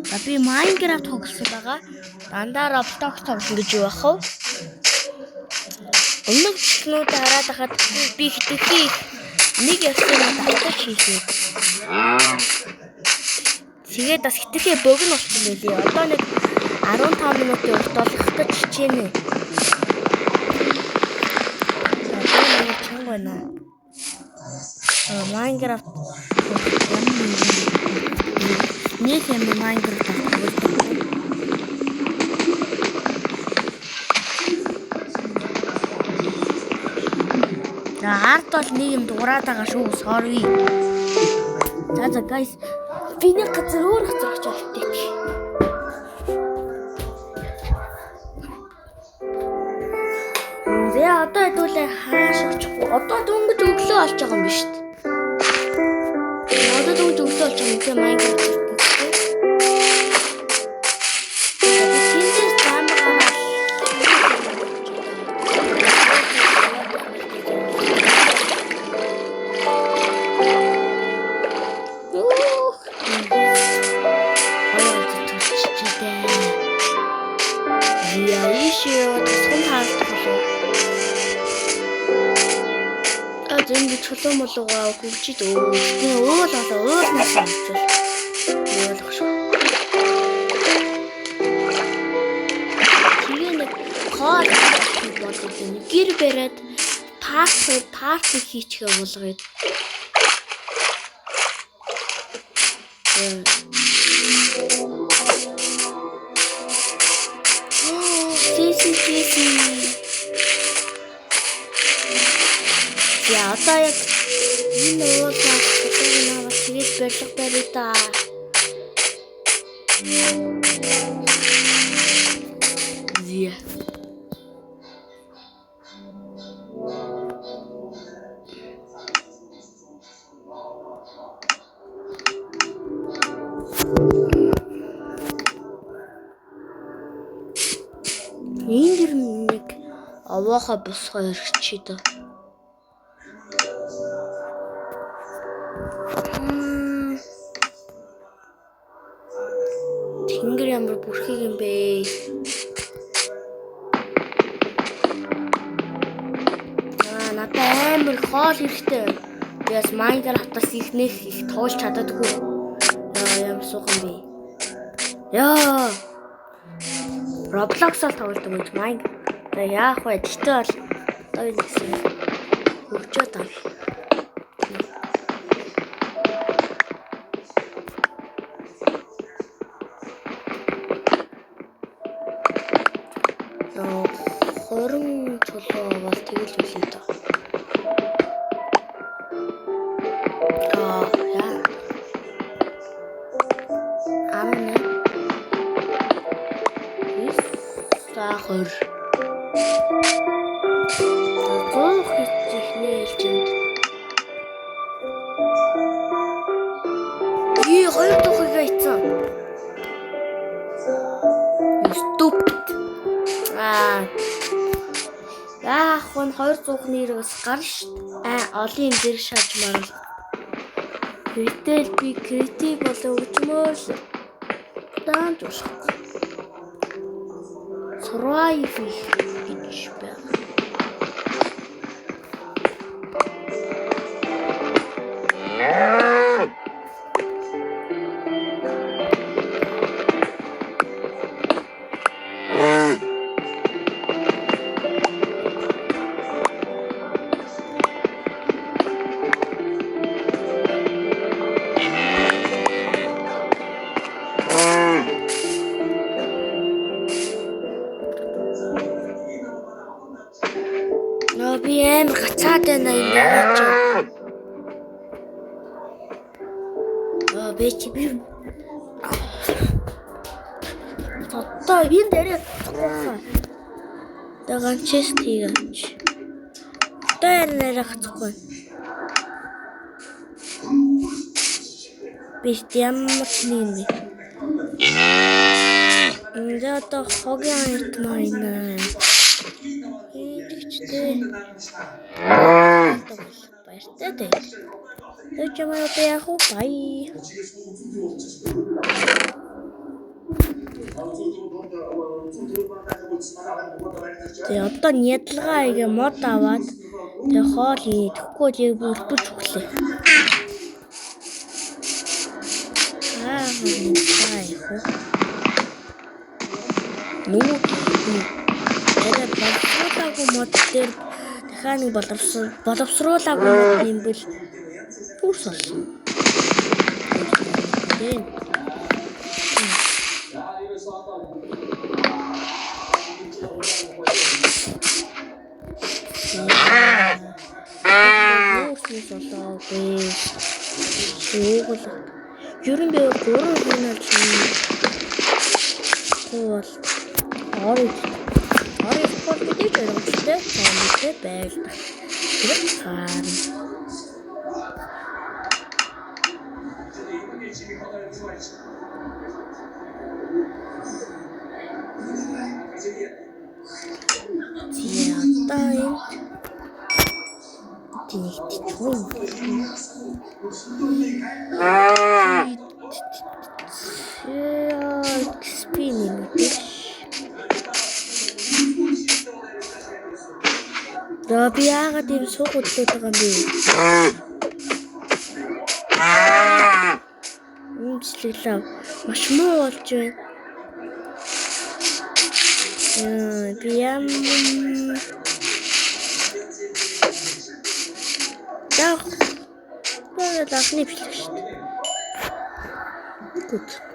Би Minecraft тоглосон байгаа. Дандаа Roblox тоглоно гэж юу бах вэ? Өмнөх бичлэгнүүд хараад хахад би хитгэхий нэг явсан татаж хийлээ. Тэгээд бас хитгэхий богино болсон байлээ. Одоо нэг 15 минутын урт болох гэж хичээнэ. Тэгээд чанга байна. Minecraft нэг юм Minecraft тоглосон. Арт бол нэг юм дуурайд байгаа шүү. Sorry. За guys. Би нэг газар өөр газар очиж өгдөө. Зэ одоо хэдүүлээ хааш очихгүй. Одоо дөнгөж өглөө болж байгаа юм биш үү? Одоо дөнгөж өглөө болж байгаа юм тийм Minecraft. Чулуу молуугаа хөвчид өөдөө уул уул нас болчихвол ойлгох шүү. Тэгээ нэг хоол болдог юм. Гэр бариад парти хийчихээ болгоё. Я одоо яг энэ уулзаад байгаа тэгээд барилга барья да. Зя. Энд нэг авааха босгоо ирчихээ да. Тэнгэр ямар бүрхэг юм бэ? Надад амар хоол хэрэгтэй. Яс Minecraft-аас их тоолж чаддаггүй. Ямар суухан бэ? Яа. Roblox-аар тоглодог гэж Minecraft. Яах вэ? Тэгтээ бол одоо энэ хөгжөө тав. Хорон чулуу бол тэгэл үлээ даа. Яа. Амна. Сахар. Гох ихнээ элчэнд. Хоёр тухайг айцсан. Stupid. Яахан 200 нэрээс гарна шүү. Олон юм зэрэг шаажмаар. Гэтэл би креатив болоо өгчмөөр. Даанч болох. Survive гэж байна. Би амар гацаад байна юм яаж. Би одоо энэ дээр дагаан чест хийгээч. Тэр нэрэ гацхгүй. Би ямар юм бэ? Энэ одоо хогийн айтмайна. Баяртай. Өчигдөр яах вэ? Бай. Тэгээ одоо нядалгаа игээ мод аваад тэгээ хоол хий. Тэгэхгүй яг бүрбэж өглөө. Боловсруулаагүй мод дээр дахиад нэг боловсруулаагүй мод юм бэл бүрс болсон. Ерөн би 3 хийнал чинь бол орой спорт гэдэг хэрэгцээтэй томтой байлдаг. Тэр хаан. Би яагаад ийм суугуудлаад байгаа юм бэ? Үнэчлээ маш муу болж байна. Би дахны бичлэг шүү дээ. Good.